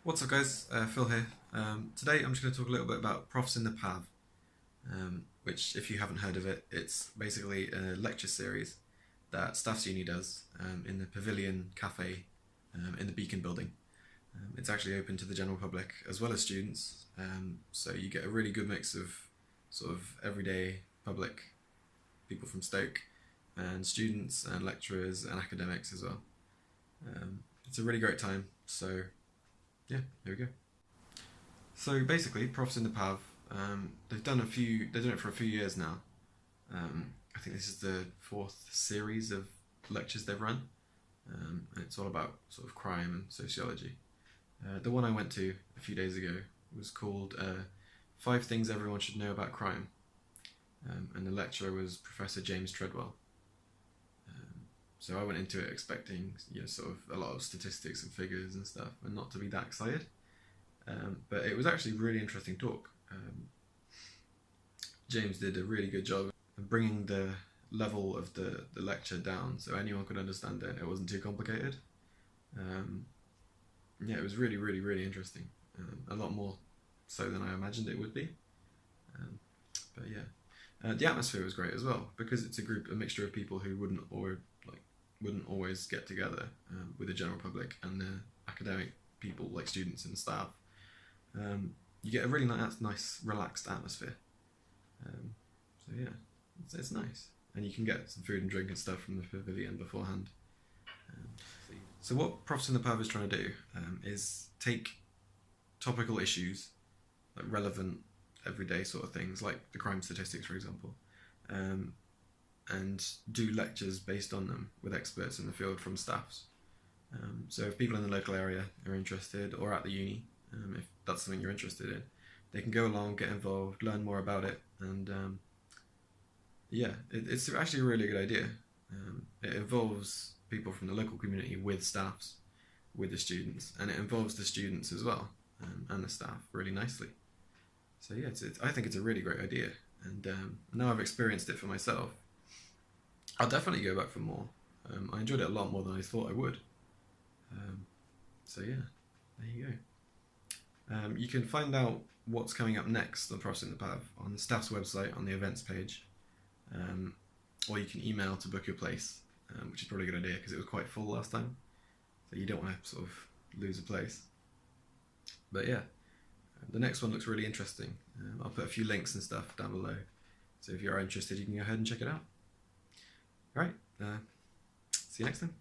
What's up guys, Phil here. Today I'm just going to talk a little bit about Profs in the Pav, which if you haven't heard of it, it's basically a lecture series that Staffs Uni does in the Pavilion Cafe in the Beacon building. It's actually open to the general public as well as students, so you get a really good mix of sort of everyday public people from Stoke and students and lecturers and academics as well. It's a really great time, so yeah, here we go. So basically, Profs in the Pav, they've done it for a few years now. I think this is the 4th series of lectures they've run, and it's all about sort of crime and sociology. The one I went to a few days ago was called 5 Things Everyone Should Know About Crime, and the lecturer was Professor James Treadwell. So I went into it expecting, sort of a lot of statistics and figures and stuff, and not to be that excited. But it was actually a really interesting talk. James did a really good job of bringing the level of the lecture down so anyone could understand it and it wasn't too complicated. Yeah, it was really, really, really interesting. A lot more so than I imagined it would be. But yeah, the atmosphere was great as well because it's a mixture of people who wouldn't always get together with the general public and the academic people like students and staff. You get a really nice relaxed atmosphere. So yeah, it's nice, and you can get some food and drink and stuff from the pavilion beforehand. So what Profs in the Pav is trying to do is take topical issues, like relevant everyday sort of things, like the crime statistics for example, and do lectures based on them with experts in the field from staffs. So if people in the local area are interested, or at the uni, if that's something you're interested in, they can go along, get involved, learn more about it, and yeah, it's actually a really good idea. It involves people from the local community with staffs, with the students, and it involves the students as well, and the staff really nicely. So yeah, I think it's a really great idea, and now I've experienced it for myself, I'll definitely go back for more. I enjoyed it a lot more than I thought I would. So yeah, there you go. You can find out what's coming up next on Profs in the Pav on the staff's website on the events page, or you can email to book your place, which is probably a good idea because it was quite full last time, so you don't want to sort of lose a place. But yeah, the next one looks really interesting. I'll put a few links and stuff down below, so if you are interested you can go ahead and check it out. Alright, see you next time.